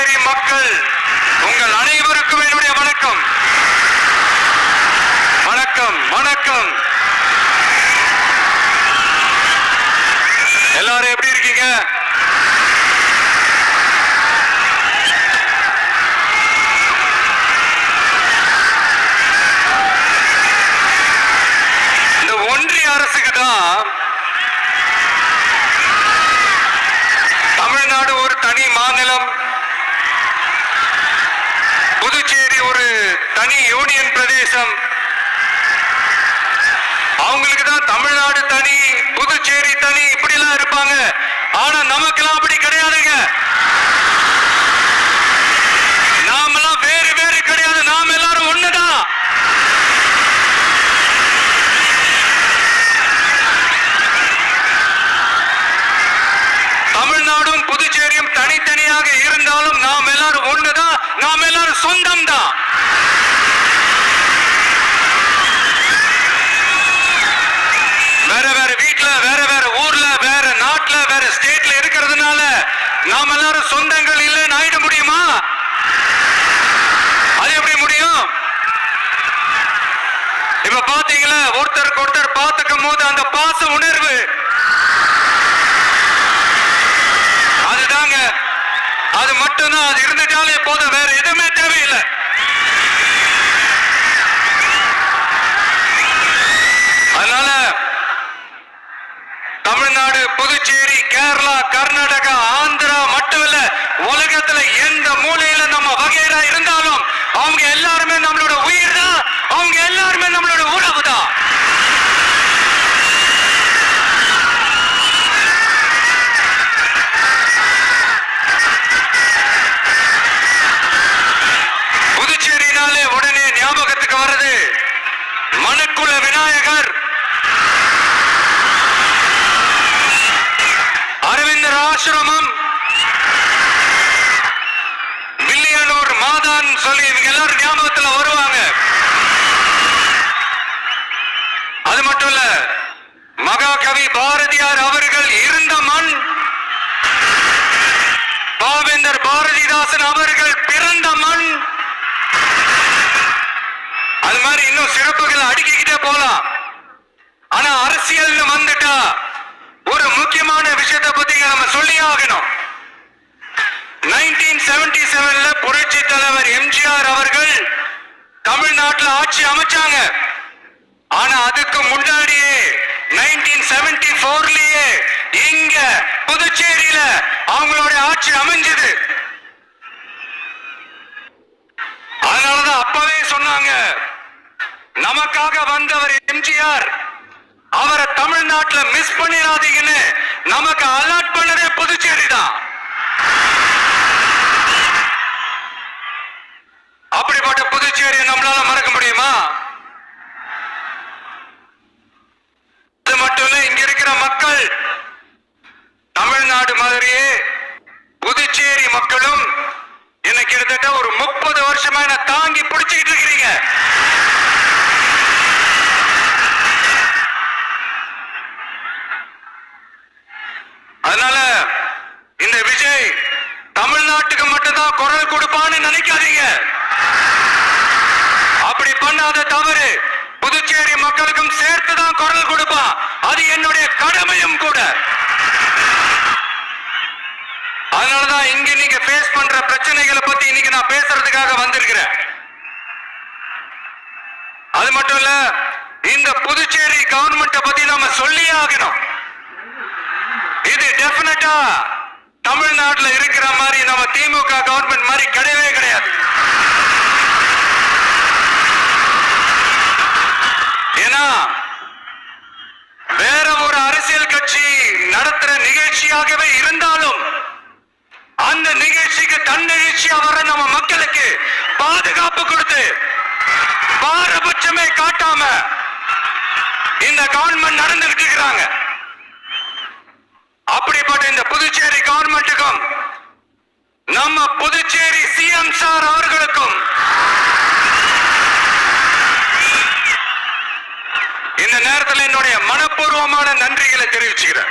புதுச்சேரி மக்கள் உங்கள் அனைவருக்கும் என்னுடைய வணக்கம். வணக்கம் வணக்கம். எல்லாரும் எப்படி இருக்கீங்க? இந்த ஒன்றிய அரசுக்கு தான் தமிழ்நாடு ஒரு தனி மாநிலம், புதுச்சேரி ஒரு தனி யூனியன் பிரதேசம். அவங்களுக்கு தான் தமிழ்நாடு தனி, புதுச்சேரி தனி, இப்படி எல்லாம் இருப்பாங்க. ஆனா நமக்கெல்லாம் அப்படி கிடையாதுங்க. நாமெல்லாம் வேறு வேறு கிடையாது. நாம எல்லாரும் ஒண்ணுதான். தமிழ்நாடும் புதுச்சேரியும் தனித்தனியாக இருந்தாலும் நாம் எல்லாரும் ஒண்ணுதான். நாம் எல்லாரும் சொந்தம் தான். வேற வேற வீட்டுல, வேற வேற ஊர்ல, வேற நாட்டுல, வேற ஸ்டேட்ல இருக்கிறதுனால நாம் எல்லாரும் சொந்தங்கள் இல்லைன்னு ஆயிட முடியுமா? அது எப்படி முடியும்? இப்ப பாத்தீங்களா, ஒருத்தருக்கு ஒருத்தர் பார்த்துக்கும் போது அந்த பாச உணர்வு, அதுதாங்க. அது மட்டும்தான். அது இருந்துட்டாலே போதும், வேற எதுவுமே தேவையில்லை. அதனால தமிழ்நாடு, புதுச்சேரி, கேரளா, கர்நாடகா, ஆந்திரா மட்டும் இல்ல, உலகத்துல எந்த மூலையில நம்ம வகைரா இருந்தாலும் அவங்க எல்லாருமே நம்மளோட உயிர் தான். அவங்க எல்லாருமே நம்மளோட உறவு தான். புதுச்சேரினாலே உடனே ஞாபகத்துக்கு வருது மனுக்குல விநாயகர், அரவிந்தர் ஆசிரமம், வில்லியனூர் மாதான் சொல்லி இவங்க எல்லாரும் ஞாபகத்தில் வருவாங்க. அது மட்டும் இல்ல, மகாகவி பாரதியார் அவர்கள் இருந்த மண், பாவேந்தர் பாரதிதாசன் அவர்கள் பிறந்த மண். அது மாதிரி இன்னும் சிறப்புகளை அடுக்கிக்கிட்டே போலாம். ஆனா அரசியல் வந்துட்டா ஒரு முக்கியமான விஷயத்தை பத்தி நம்ம சொல்லி ஆகணும். 1977ல புரட்சி தலைவர் எம்ஜிஆர் அவர்கள் தமிழ்நாட்டில் ஆட்சி அமைச்சாங்க. ஆனா அதுக்கு முன்னாடியே 1974லயே இங்க புதுச்சேரியில அவங்களோட ஆட்சி அமைஞ்சது. அதனாலதான் அப்பவே சொன்னாங்க, நமக்காக வந்தவர் எம்ஜிஆர், அவரை தமிழ்நாட்டில் மிஸ் பண்ணிடாதீங்கன்னு நமக்கு அலர்ட் பண்ணதே புதுச்சேரி தான். அப்படிப்பட்ட புதுச்சேரியை நம்மளால மறக்க முடியுமா? அது மட்டும் இல்ல, இங்க இருக்கிற மக்கள் தமிழ்நாடு மாதிரியே புதுச்சேரி மக்களும் என்ன கிட்டத்தட்ட ஒரு 30 வருஷமா என்ன தாங்கி பிடிச்சிட்டு இருக்கிறீங்க. அதனால இந்த விஜய் தமிழ்நாட்டுக்கு மட்டும்தான் குரல் கொடுப்பான்னு நினைக்காதீங்க. அப்படி பண்ணாத தவறு. புதுச்சேரி மக்களுக்கும் சேர்த்துதான் குரல் கொடுப்பான். அது என்னுடைய கடமையும் கூட. அதனாலதான் இங்க நீங்க பேஸ் பண்ற பிரச்சனைகளை பத்தி இன்னைக்கு நான் பேசுறதுக்காக வந்திருக்கிறேன். அது மட்டும் இல்ல, இந்த புதுச்சேரி கவர்மெண்ட் பத்தி நாம சொல்லி ஆகணும். இது டெஃபினட்டா தமிழ்நாட்டுல இருக்கிற மாதிரி நம்ம திமுக கவர்மெண்ட் மாதிரி கிடையவே கிடையாது. ஏன்னா வேற ஒரு அரசியல் கட்சி நடத்துற நிகழ்ச்சியாகவே இருந்தாலும் அந்த நிகழ்ச்சிக்கு தன்னெழுச்சியா வர நம்ம மக்களுக்கு பாதுகாப்பு கொடுத்து பாரபட்சமே காட்டாம இந்த கவர்மெண்ட் நடந்துகிட்டு இருக்கிறாங்க. அப்படிப்பட்ட இந்த புதுச்சேரி கவர்மெண்ட்டுக்கும் நம்ம புதுச்சேரி சிஎம் சார் அவர்களுக்கும் இந்த நேரத்தில் என்னுடைய மனப்பூர்வமான நன்றிகளை தெரிவிச்சுக்கிறேன்.